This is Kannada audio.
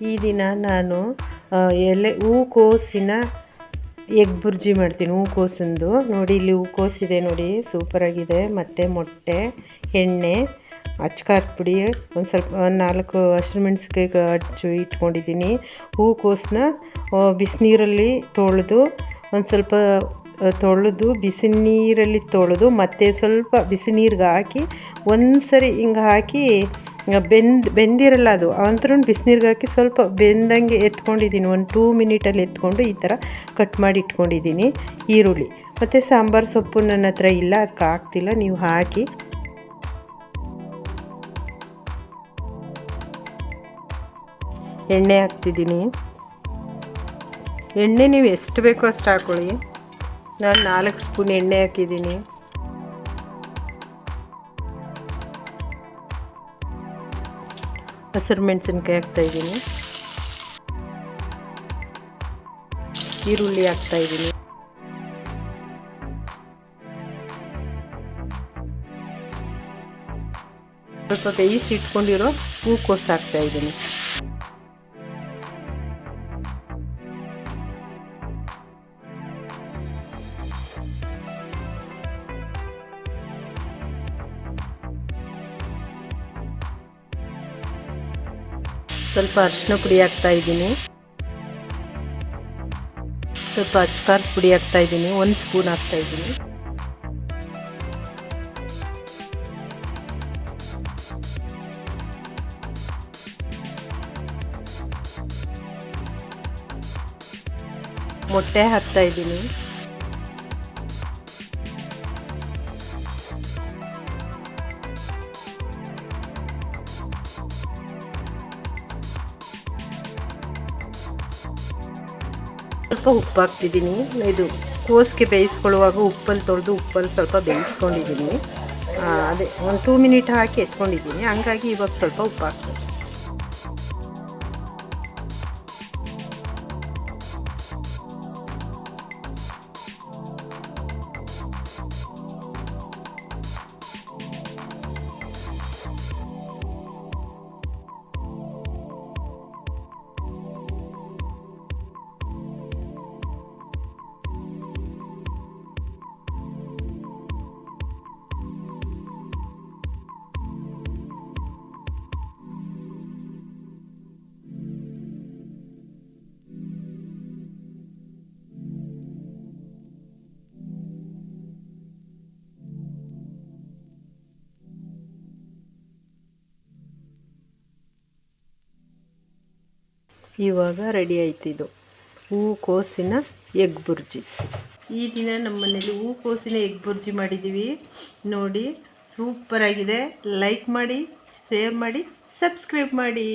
ಈ ದಿನ ನಾನು ಹೂಕೋಸಿನ ಎಗ್ ಬುರ್ಜಿ ಮಾಡ್ತೀನಿ. ಹೂಕೋಸಂದು ನೋಡಿ, ಇಲ್ಲಿ ಹೂಕೋಸಿದೆ ನೋಡಿ, ಸೂಪರಾಗಿದೆ. ಮತ್ತು ಮೊಟ್ಟೆ, ಎಣ್ಣೆ, ಅಚ್ಕಾರದ ಪುಡಿ, ಒಂದು ಸ್ವಲ್ಪ 4 ಹಸಿಮೆಣ್ಸಿಕಾಯಿ ಹಚ್ಚು ಇಟ್ಕೊಂಡಿದ್ದೀನಿ. ಹೂಕೋಸನ್ನ ಬಿಸಿನೀರಲ್ಲಿ ತೊಳೆದು ಒಂದು ಸ್ವಲ್ಪ ಬಿಸಿ ನೀರಲ್ಲಿ ತೊಳೆದು ಮತ್ತೆ ಸ್ವಲ್ಪ ಬಿಸಿ ನೀರಿಗೆ ಹಾಕಿ ಒಂದು ಸರಿ ಹಿಂಗೆ ಹಾಕಿ ಬೆಂದಿರಲ್ಲ ಅದು ಒಂಥರ ಬಿಸಿನೀರಿಗೆ ಹಾಕಿ ಸ್ವಲ್ಪ ಬೆಂದಂಗೆ ಎತ್ಕೊಂಡಿದ್ದೀನಿ. ಒಂದು 2 ಮಿನಿಟಲ್ಲಿ ಎತ್ಕೊಂಡು ಈ ಥರ ಕಟ್ ಮಾಡಿ ಇಟ್ಕೊಂಡಿದ್ದೀನಿ. ಈರುಳ್ಳಿ ಮತ್ತು ಸಾಂಬಾರು ಸೊಪ್ಪು ನನ್ನ ಹತ್ರ ಇಲ್ಲ, ಅದಕ್ಕೆ ಹಾಕ್ತಿಲ್ಲ, ನೀವು ಹಾಕಿ. ಎಣ್ಣೆ ಹಾಕ್ತಿದ್ದೀನಿ. ಎಣ್ಣೆ ನೀವು ಎಷ್ಟು ಬೇಕೋ ಅಷ್ಟು ಹಾಕ್ಕೊಳ್ಳಿ. ನಾನು 4 ಸ್ಪೂನ್ ಎಣ್ಣೆ ಹಾಕಿದ್ದೀನಿ. ಹಸಿರು ಮೆಣಸಿನ್ಕಾಯಿ ಹಾಕ್ತಾಯಿದ್ದೀನಿ. ಈರುಳ್ಳಿ ಹಾಕ್ತಾಯಿದ್ದೀನಿ. ಸ್ವಲ್ಪ ಬೇಯಿಸಿ ಇಟ್ಕೊಂಡಿರೋ ಹೂಕೋಸು ಹಾಕ್ತಾಯಿದ್ದೀನಿ. ಸ್ವಲ್ಪ ಅರಿಶಿನ ಪುಡಿ ಹಾಕ್ತಾಯಿದ್ದೀನಿ. ಸ್ವಲ್ಪ ಅಚ್ಕಾರದ ಪುಡಿ ಹಾಕ್ತಾಯಿದ್ದೀನಿ. 1 ಸ್ಪೂನ್ ಹಾಕ್ತಾಯಿದ್ದೀನಿ. ಮೊಟ್ಟೆ ಹಾಕ್ತಾಯಿದ್ದೀನಿ. ಸ್ವಲ್ಪ ಉಪ್ಪು ಹಾಕ್ತಿದ್ದೀನಿ. ಇದು ಕೋಸಿಗೆ ಬೇಯಿಸ್ಕೊಳ್ಳುವಾಗ ಉಪ್ಪಲ್ಲಿ ತೊಳೆದು ಉಪ್ಪಲ್ಲಿ ಸ್ವಲ್ಪ ಬೇಯಿಸ್ಕೊಂಡಿದ್ದೀನಿ. ಅದೇ ಒಂದು 2 ಮಿನಿಟ್ ಹಾಕಿ ಎತ್ಕೊಂಡಿದ್ದೀನಿ. ಹಂಗಾಗಿ ಇವಾಗ ಸ್ವಲ್ಪ ಉಪ್ಪು ಹಾಕ್ತೀನಿ. ಇವಾಗ ರೆಡಿ ಆಯ್ತಿದ್ದು ಹೂಕೋಸಿನ ಎಗ್ ಬುರ್ಜಿ. ಈ ದಿನ ನಮ್ಮ ಮನೇಲಿ ಹೂಕೋಸಿನ ಎಗ್ ಬುರ್ಜಿ ಮಾಡಿದ್ದೀವಿ ನೋಡಿ, ಸೂಪರಾಗಿದೆ. ಲೈಕ್ ಮಾಡಿ, ಶೇರ್ ಮಾಡಿ, ಸಬ್ಸ್ಕ್ರೈಬ್ ಮಾಡಿ.